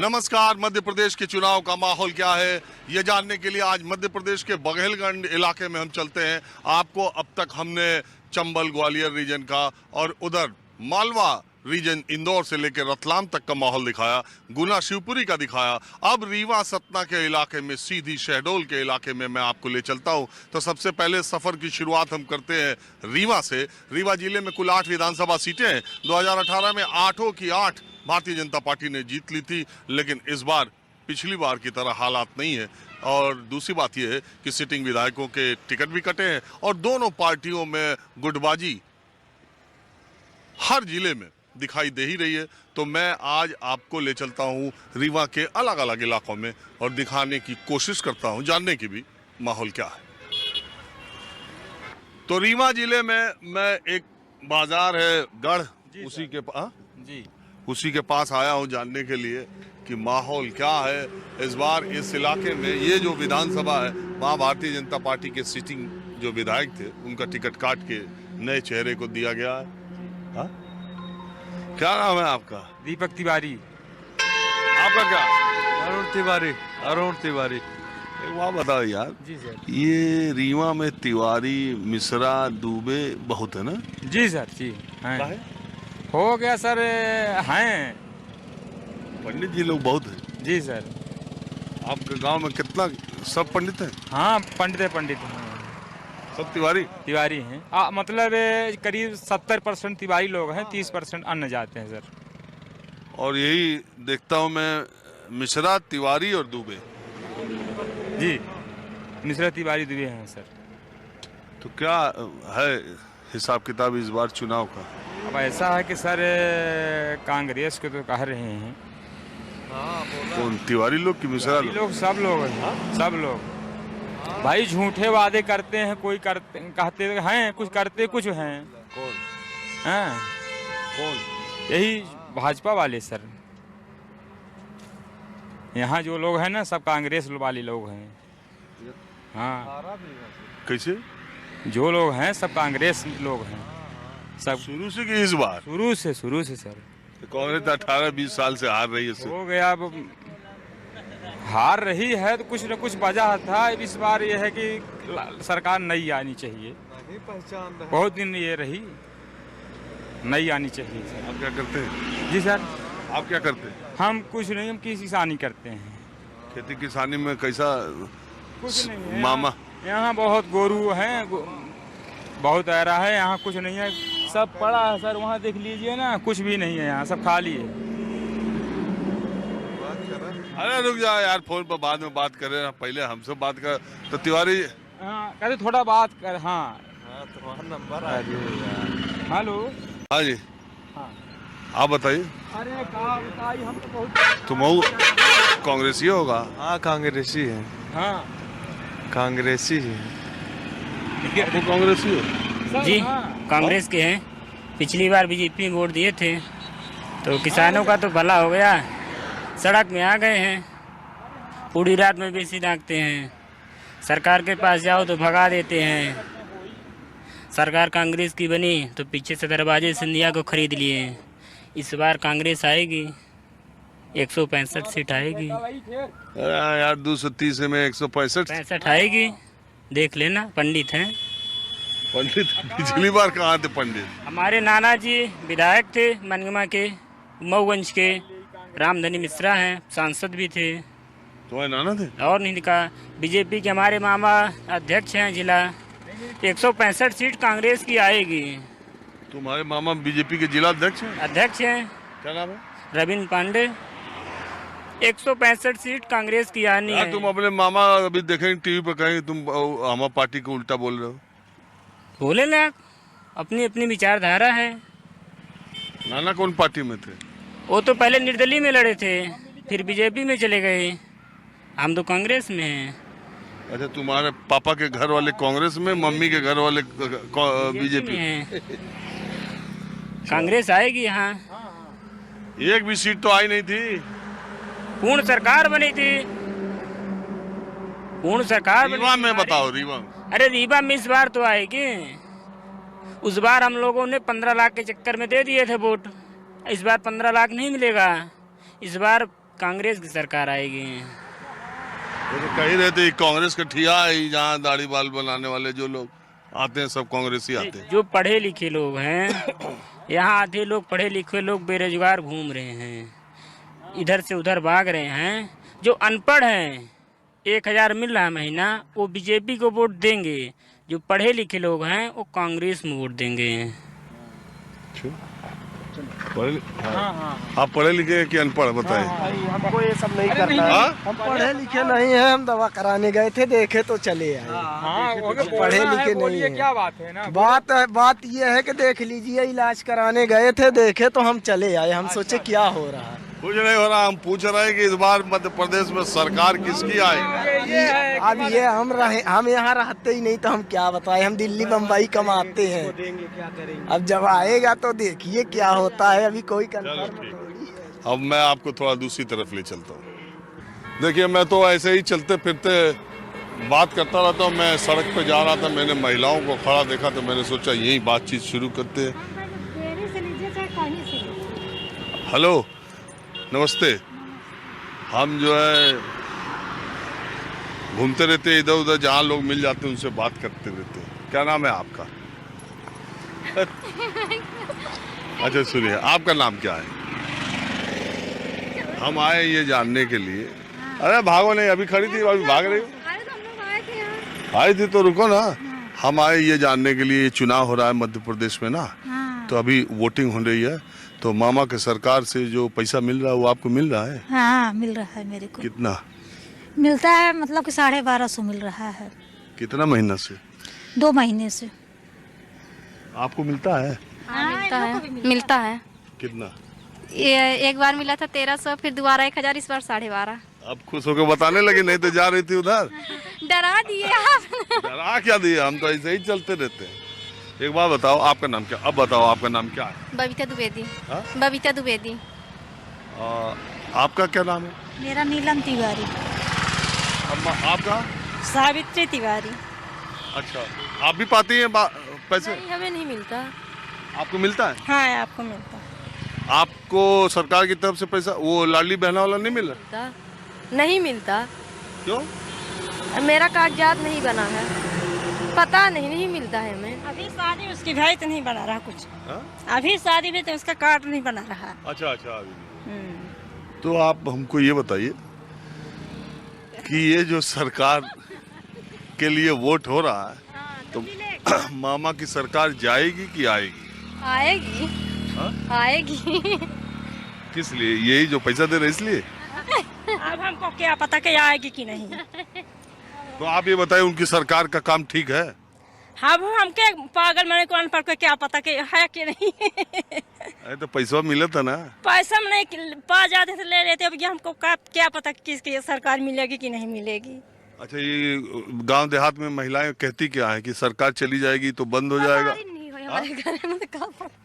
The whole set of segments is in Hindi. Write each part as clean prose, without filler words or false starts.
नमस्कार। मध्य प्रदेश के चुनाव का माहौल क्या है ये जानने के लिए आज मध्य प्रदेश के बघेलखंड इलाके में हम चलते हैं। आपको अब तक हमने चंबल ग्वालियर रीजन का और उधर मालवा रीजन इंदौर से लेकर रतलाम तक का माहौल दिखाया, गुना शिवपुरी का दिखाया। अब रीवा सतना के इलाके में सीधी शहडोल के इलाके में मैं आपको ले चलता हूं। तो सबसे पहले सफर की शुरुआत हम करते हैं रीवा से। रीवा जिले में कुल 8 विधानसभा सीटें हैं। 2018 में 8 की 8 भारतीय जनता पार्टी ने जीत ली थी, लेकिन इस बार पिछली बार की तरह हालात नहीं है। और दूसरी बात यह है कि सिटिंग विधायकों के टिकट भी कटे हैं और दोनों पार्टियों में गुटबाजी हर जिले में दिखाई दे ही रही है। तो मैं आज आपको ले चलता हूं रीवा के अलग अलग इलाकों में और दिखाने की कोशिश करता हूं, जानने की भी माहौल क्या है। तो रीवा जिले में मैं एक बाजार है गढ़, उसी के पास आया हूं जानने के लिए कि माहौल क्या है इस बार इस इलाके में। ये जो विधानसभा है वहाँ भारतीय जनता पार्टी के सिटिंग जो विधायक थे उनका टिकट काट के नए चेहरे को दिया गया है। हा? क्या नाम है आपका? दीपक तिवारी। आपका क्या? अरुण तिवारी। एक बात बताओ यार, जी सर। ये रीवा में तिवारी, मिश्रा, दुबे बहुत है ना? जी सर। जी हैं। क्या है? हो गया सर, हैं। पंडित जी लोग बहुत हैं। जी सर। आपके गांव में कितना सब पंडित हैं? हाँ, पंडित हैं। सब तिवारी तिवारी हैं। मतलब करीब 70% तिवारी लोग हैं, 30% अन्य जाते हैं सर। और यही देखता हूँ मैं, मिश्रा, तिवारी और दुबे। जी, मिश्रा, तिवारी, दुबे हैं सर। तो क्या है हिसाब किताब इस बार चुनाव का? अब ऐसा है कि सर कांग्रेस को तो कह रहे हैं। कौन, तिवारी लोग कि मिश्रा लोग? सब लोग हैं, सब लोग भाई झूठे वादे करते हैं। कोई करते कहते हैं कुछ, करते कुछ हैं। कौन? हैं कौन? यही भाजपा वाले सर। यहाँ जो लोग हैं ना सब कांग्रेस वाले लोग हैं। हाँ, कैसे? जो लोग हैं सब कांग्रेस लोग हैं सब, शुरू से कि इस बार? शुरू से सर। कांग्रेस 18-20 साल से हार रही है। हो गया, अब हार रही है तो कुछ न कुछ वजह था। इस बार ये है कि सरकार नई आनी चाहिए। बहुत दिन ये रही, नई आनी चाहिए सर। आप क्या करते हैं? जी सर। आप क्या करते हैं? हम कुछ नहीं, हम किसानी करते हैं। खेती किसानी में कैसा? कुछ नहीं है मामा यहाँ बहुत गोरू हैं, बहुत ऐरा है। यहाँ कुछ नहीं है, सब पड़ा है सर। वहाँ देख लीजिए ना, कुछ भी नहीं है यहाँ, सब खाली है। अरे रुक जाओ यार, फोन पर बाद में बात कर रहे हैं, पहले हमसे बात कर। तो तिवारी हाँ, कहते थोड़ा बात कर। हाँ, तुम्हारा नंबर हेलो। हाँ जी, हाँ, आप बताइए। अरे कहा बताइए, हम तो बहुत। तुम कांग्रेसी होगा? हाँ, कांग्रेसी है। हाँ कांग्रेसी है। वो कांग्रेसी हो? जी, हाँ। कांग्रेस के हैं। पिछली बार बीजेपी में वोट दिए थे तो किसानों का तो भला हो गया। सड़क में आ गए हैं, पूरी रात में बेसी दागते हैं। सरकार के पास जाओ तो भगा देते हैं। सरकार कांग्रेस की बनी तो पीछे से दरवाजे सिंधिया को खरीद लिए। इस बार कांग्रेस आएगी, 165 सीट आएगी। अरे यार 230 में 165 आएगी, देख लेना। पंडित हैं। पंडित पिछली बार कहाँ थे पंडित? हमारे नाना जी विधायक थे मनगमा के, मऊगंज के। रामधनी मिश्रा हैं, सांसद भी थे। तुम्हारे नाना थे? और नहीं दिखा। बीजेपी के हमारे मामा अध्यक्ष हैं जिला। 165 सीट कांग्रेस की आएगी। तुम्हारे मामा बीजेपी के जिला अध्यक्ष हैं? अध्यक्ष हैं क्या नाम है? रविंद्र पांडे। 165 सीट कांग्रेस की आनी यार है। तुम अपने मामा अभी देखेंगे टीवी पे, कहेंगे तुम हमारी पार्टी को उल्टा बोल रहे हो। बोले ना, अपनी अपनी विचारधारा है। नाना कौन पार्टी में थे? वो तो पहले निर्दलीय में लड़े थे, फिर बीजेपी में चले गए। हम तो कांग्रेस में हैं। अच्छा, तुम्हारे पापा के घर वाले कांग्रेस में, मम्मी के घर वाले बीजेपी में। कांग्रेस आएगी यहाँ। एक भी सीट तो आई नहीं थी। पूर्ण सरकार बनी थी, पूर्ण सरकार बनी। रीवा में बताओ, रीवा में। अरे रीवा में इस बार तो आएगी। उस बार हम लोगों ने 15 लाख के चक्कर में दे दिए थे वोट। इस बार 15 लाख नहीं मिलेगा। इस बार कांग्रेस की सरकार आएगी। वो तो कह ही रहे थे कांग्रेस का ठिया है, जहाँ दाढ़ी बाल बनाने वाले जो लोग आते हैं सब कांग्रेसी आते हैं। जो पढ़े लिखे लोग हैं यहाँ आधे लोग पढ़े लिखे लोग बेरोजगार घूम रहे हैं, इधर से उधर भाग रहे हैं। जो अनपढ़ हैं 1000 मिल रहा है महीना, वो बीजेपी को वोट देंगे। जो पढ़े लिखे लोग हैं वो कांग्रेस में वोट देंगे। आप पढ़े लिखे कि अनपढ़ बताएं? हमको ये सब नहीं करना है। हम पढ़े लिखे नहीं है, हम दवा कराने गए थे, देखे तो चले आए। पढ़े लिखे नहीं है। क्या बात है ना, बात ये है कि देख लीजिए, इलाज कराने गए थे, देखे तो हम चले आए। हम सोचे क्या हो रहा है। कुछ नहीं हो रहा। हम पूछ रहे हैं कि इस बार मध्य प्रदेश में सरकार किसकी आएगी? अब ये हम यहाँ रहते ही नहीं तो हम क्या बताएं। हम दिल्ली बम्बई कमाते हैं। अब जब आएगा तो देखिए क्या होता है। अभी कोई कंफर्म। अब मैं आपको थोड़ा दूसरी तरफ ले चलता हूँ। देखिए, मैं तो ऐसे ही चलते फिरते बात करता रहता हूँ। मैं सड़क पे जा रहा था, मैंने महिलाओं को खड़ा देखा तो मैंने सोचा यही बातचीत शुरू करते हैं। हेलो, नमस्ते। हम जो है घूमते रहते इधर उधर, जहाँ लोग मिल जाते हैं उनसे बात करते रहते हैं। क्या नाम है आपका? अच्छा सुनिए, आपका नाम क्या है? हम आए ये जानने के लिए। अरे भागो नहीं, अभी खड़ी थी, अभी भाग रही हो? आई थी तो रुको ना। हम आए ये जानने के लिए, चुनाव हो रहा है मध्य प्रदेश में ना, तो अभी वोटिंग हो रही है। तो मामा के सरकार से जो पैसा मिल रहा है वो आपको मिल रहा है? हाँ, मिल रहा है मेरे को। कितना मिलता है? मतलब कि 1250 मिल रहा है। कितना महीना से? 2 महीने से। आपको मिलता है? मिलता है। कितना? ये एक बार मिला था 1300, फिर दोबारा 1000, इस बार 12.5। अब खुश होकर बताने लगे, नहीं तो जा रही थी उधर। डरा दिए आप। डरा क्या दिए, हम तो ऐसे ही चलते रहते हैं। एक बात बताओ, आपका नाम क्या? अब बताओ आपका नाम क्या है? बबीता द्विवेदी। हाँ? बबीता द्विवेदी। आपका क्या नाम है? मेरा नीलम तिवारी। अम्मा, आपका? सावित्री तिवारी। अच्छा, आप भी पाती हैं पैसे? नहीं, हमें नहीं मिलता। आपको मिलता है? हाँ, आपको मिलता है। आपको सरकार की तरफ से पैसा, वो लाडली बहना वाला नहीं मिल रहा? नहीं मिलता। क्यों? मेरा कागजात नहीं बना है, पता नहीं मिलता है हमें। अभी शादी उसकी भाई तो नहीं बना रहा कुछ। हा? अभी शादी भी तो उसका कार्ड नहीं बना रहा। अच्छा। तो आप हमको ये बताइए कि ये जो सरकार के लिए वोट हो रहा है, तो मामा की सरकार जाएगी कि आएगी? आएगी। हा? आएगी। किस लिए? यही जो पैसा दे रहे इसलिए? अब हमको क्या पता कि आएगी कि नहीं। तो आप ये बताइए, उनकी सरकार का काम ठीक है? हाँ, वो हमके पागल मैंने को अनपढ़ को क्या पता कि है कि नहीं। अरे तो पैसा मिला था ना? पैसा में नहीं पा जाते थे, ले लेते। अब ये हमको क्या पता किसकी सरकार मिलेगी कि नहीं मिलेगी। अच्छा, ये गांव देहात में महिलाएं कहती क्या है कि सरकार चली जाएगी तो बंद हो जाएगा?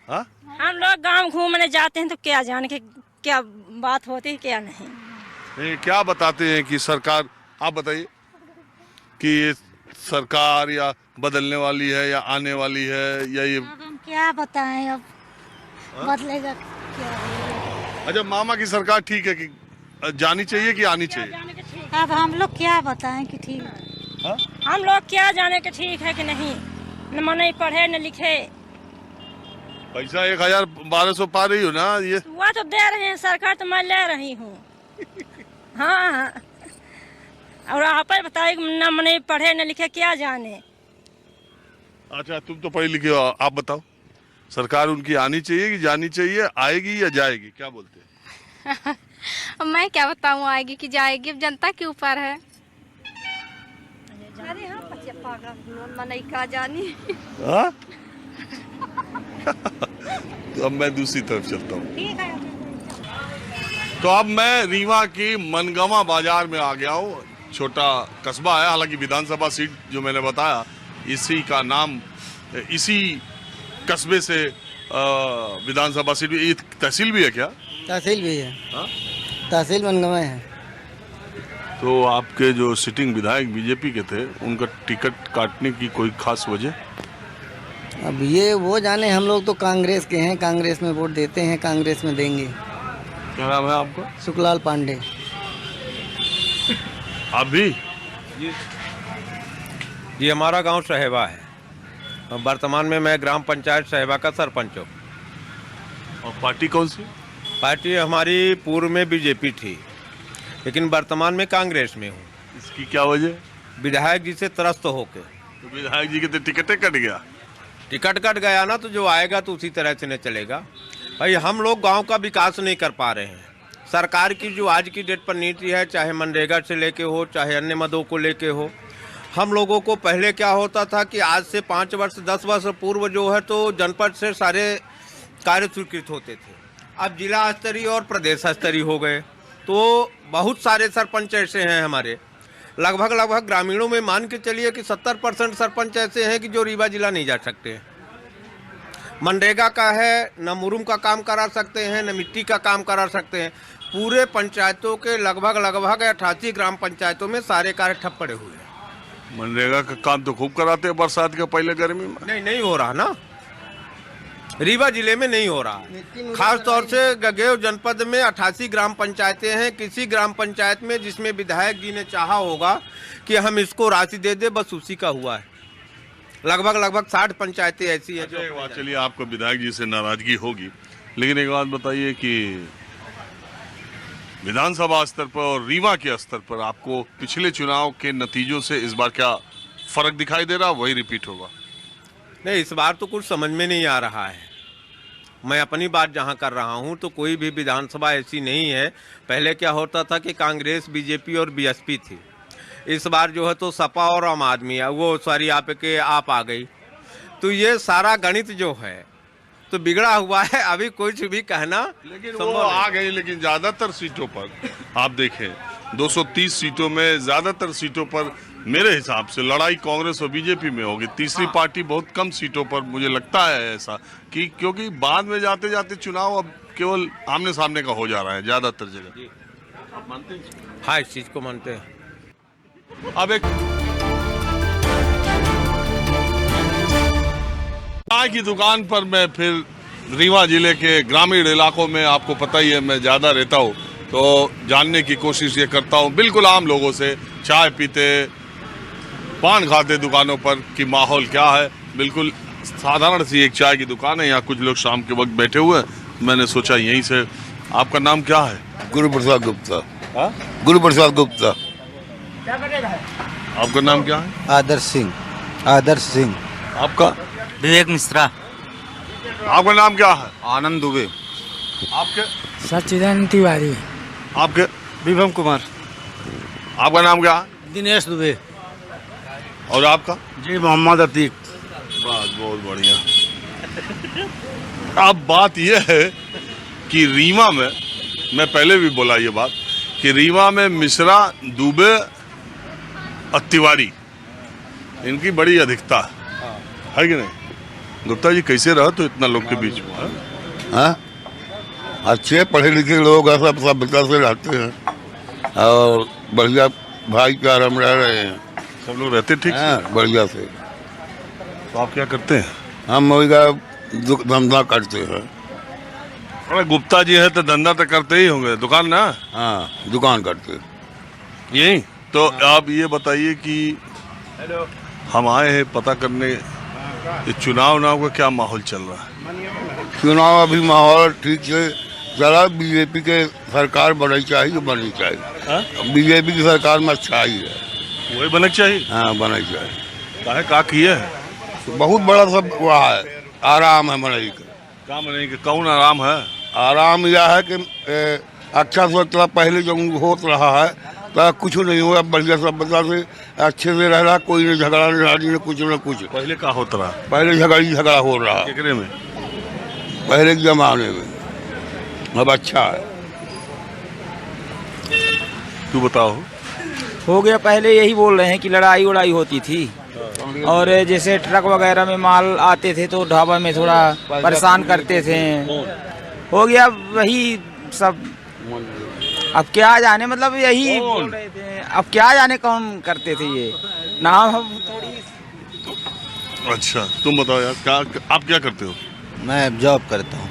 हाँ? हम लोग गांव घूमने जाते हैं तो क्या जाने के क्या बात होती है क्या नहीं। क्या बताते हैं कि सरकार, आप बताइए कि ये सरकार या बदलने वाली है या आने वाली है, या ये अब हम क्या बताएं। अब बदलेगा क्या? अच्छा, मामा की सरकार ठीक है कि जानी चाहिए कि आनी चाहिए? अब हम लोग क्या बताएं कि ठीक है। हाँ? हम लोग क्या जाने के ठीक है कि नहीं। न नहीं पढ़े न लिखे। पैसा 1000-1200 पा रही हो ना? ये वो तो दे रहे हैं सरकार, तो मैं ले रही हूँ। हाँ, और आप बताइए, न नहीं पढ़े न लिखे क्या जाने। अच्छा, तुम तो पढ़े लिखे हो, आप बताओ सरकार उनकी आनी चाहिए कि जानी चाहिए, आएगी या जाएगी, क्या बोलते हैं? मैं क्या बताऊँ, आएगी कि जाएगी, अब जनता के ऊपर है। अरे हाँ, नहीं का जानी। हाँ? तो अब मैं दूसरी तरफ चलता हूँ। तो अब मैं रीवा की मनगावा बाजार में आ गया हूँ। छोटा कस्बा है, हालांकि विधानसभा सीट जो मैंने बताया इसी का नाम, इसी कस्बे से विधानसभा सीट। ये तहसील भी है क्या? तहसील भी है। हाँ? तहसील मनगावा है। तो आपके जो सिटिंग विधायक बीजेपी के थे, उनका टिकट काटने की कोई खास वजह? अब ये वो जाने, हम लोग तो कांग्रेस के हैं, कांग्रेस में वोट देते हैं, कांग्रेस में देंगे। क्या नाम है आपका? सुखलाल पांडे। आप भी? ये हमारा गांव शहेबा है और वर्तमान में मैं ग्राम पंचायत शहेबा का सरपंच हूँ। और पार्टी कौन सी? पार्टी हमारी पूर्व में बीजेपी थी, लेकिन वर्तमान में कांग्रेस में हूँ। इसकी क्या वजह? विधायक जी से त्रस्त होके। तो विधायक जी के तो टिकटें कट गया। टिकट कट गया ना, तो जो आएगा तो उसी तरह से नहीं चलेगा। भाई हम लोग गांव का विकास नहीं कर पा रहे हैं। सरकार की जो आज की डेट पर नीति है, चाहे मनरेगा से लेके हो, चाहे अन्य मदों को लेके हो, हम लोगों को पहले क्या होता था कि आज से 5 वर्ष 10 वर्ष पूर्व जो है तो जनपद से सारे कार्य स्वीकृत होते थे। अब जिला स्तरीय और प्रदेश स्तरीय हो गए, तो बहुत सारे सरपंच ऐसे हैं हमारे, लगभग ग्रामीणों में मान के चलिए कि 70% सरपंच ऐसे हैं कि जो रीवा जिला नहीं जा सकते। मनरेगा का है, न मुरुम का काम करा सकते हैं, न मिट्टी का काम करा सकते हैं। पूरे पंचायतों के लगभग 88 ग्राम पंचायतों में सारे कार्य ठप पड़े हुए हैं। मनरेगा का काम तो खूब कराते हैं बरसात के पहले, गर्मी में नहीं हो रहा ना, रीवा जिले में नहीं हो रहा। खास तौर से गगेव जनपद में 88 ग्राम पंचायतें हैं। किसी ग्राम पंचायत में जिसमें विधायक जी ने चाहा होगा कि हम इसको राशि दे दे, बस उसी का हुआ है। लगभग 60 पंचायतें ऐसी हैं। एक बात, चलिए आपको विधायक जी से नाराजगी होगी, लेकिन एक बात बताइए कि विधानसभा स्तर पर और रीवा के स्तर पर आपको पिछले चुनाव के नतीजों से इस बार क्या फर्क दिखाई दे रहा, वही रिपीट होगा? नहीं, इस बार तो कुछ समझ में नहीं आ रहा है। मैं अपनी बात जहां कर रहा हूं तो कोई भी विधानसभा ऐसी नहीं है। पहले क्या होता था कि कांग्रेस, बीजेपी और बीएसपी थी। इस बार जो है तो सपा और आम आदमी वो सॉरी आप आ गई, तो ये सारा गणित जो है तो बिगड़ा हुआ है। अभी कुछ भी कहना लेकिन वो आ गई, लेकिन ज्यादातर सीटों पर आप देखें 230 सीटों में ज्यादातर सीटों पर मेरे हिसाब से लड़ाई कांग्रेस और बीजेपी में होगी। तीसरी पार्टी बहुत कम सीटों पर मुझे लगता है ऐसा कि क्योंकि बाद में जाते जाते चुनाव अब केवल आमने सामने का हो जा रहा है ज्यादातर जगह। आप मानते हैं? हाँ, इस चीज को मानते हैं। अब एक चाय की दुकान पर मैं फिर रीवा जिले के ग्रामीण इलाकों में, आपको पता ही है मैं ज़्यादा रहता हूँ, तो जानने की कोशिश ये करता हूँ बिल्कुल आम लोगों से, चाय पीते, पान खाते दुकानों पर कि माहौल क्या है। बिल्कुल साधारण सी एक चाय की दुकान है, यहाँ कुछ लोग शाम के वक्त बैठे हुए हैं। मैंने सोचा यहीं से। आपका नाम क्या है? गुरु प्रसाद गुप्ता। हाँ? गुरु प्रसाद गुप्ता। आपका नाम क्या है? आदर्श सिंह। आदर्श सिंह। आपका? विवेक मिश्रा। आपका नाम क्या है? आनंद दुबे। आपके? सच्चिदानंद तिवारी। आपके? विभम कुमार। आपका नाम क्या है? दिनेश दुबे। और आपका? जी मोहम्मद अतीक। बहुत बढ़िया। अब बात यह है कि रीवा में, मैं पहले भी बोला ये बात, कि रीवा में मिश्रा, दुबे और तिवारी, इनकी बड़ी अधिकता है कि नहीं? गुप्ता जी कैसे रहा तो इतना लोग के बीच में? हाँ, अच्छे पढ़े लिखे लोग हैं, सब सभ्यता से रहते हैं और बढ़िया भाईचारा में रह रहे हैं। सब लोग रहते ठीक हैं बढ़िया से। तो आप क्या करते हैं? हम वही का धंधा करते हैं। अरे गुप्ता जी है तो धंधा तो करते ही होंगे, दुकान ना? हाँ, दुकान करते हैं। यही तो आप ये बताइए कि हम आए हैं पता करने चुनाव का क्या माहौल चल रहा है? चुनाव अभी माहौल ठीक से चला। बीजेपी के सरकार बननी चाहिए, बननी चाहिए। बीजेपी की सरकार में अच्छा ही है, वही बनना चाहिए। हाँ, बननी चाहिए। काहे का किए है? बहुत बड़ा सब वह है, आराम है मनई का। काम नहीं कि कौन आराम है? आराम यह है कि अच्छा से पहले जब होत रहा है तो कुछ नहीं हुआ, बढ़िया सब बता से अच्छे से रह रहा, कोई नहीं झगड़ा नहीं, कुछ न कुछ। पहले का होता रहा? पहले झगड़ा हो रहा केकरे में? पहले के जमाने में। अब अच्छा है। तू बताओ। हो गया, पहले यही बोल रहे हैं कि लड़ाई उड़ाई होती थी और जैसे ट्रक वगैरह में माल आते थे तो ढाबा में थोड़ा परेशान करते थे। हो गया वही सब। अब क्या जाने, मतलब यही बोल रहे थे। अब क्या जाने कौन करते थे ये नाम हम थोड़ी। अच्छा, तुम बताओ यार, क्या आप क्या करते हो? मैं जॉब करता हूँ।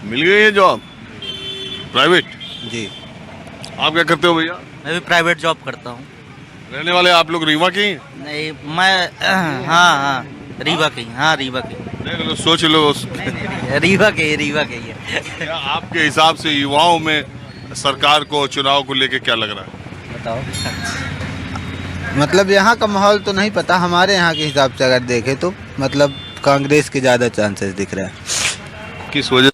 मिल गई है जॉब? प्राइवेट? जी, आप क्या करते हो भैया? मैं भी प्राइवेट जॉब करता हूँ। रहने वाले आप लोग रीवा के ही? नहीं, मैं हाँ रीवा के ही, हाँ रीवा के, देख लो, सोच लो। रीवा के ही है। क्या आपके हिसाब से युवाओं में सरकार को चुनाव को लेके क्या लग रहा है? बताओ। मतलब यहाँ का माहौल तो नहीं पता, हमारे यहाँ के हिसाब से अगर देखें तो मतलब कांग्रेस के ज़्यादा चांसेस दिख रहे हैं। किस वजह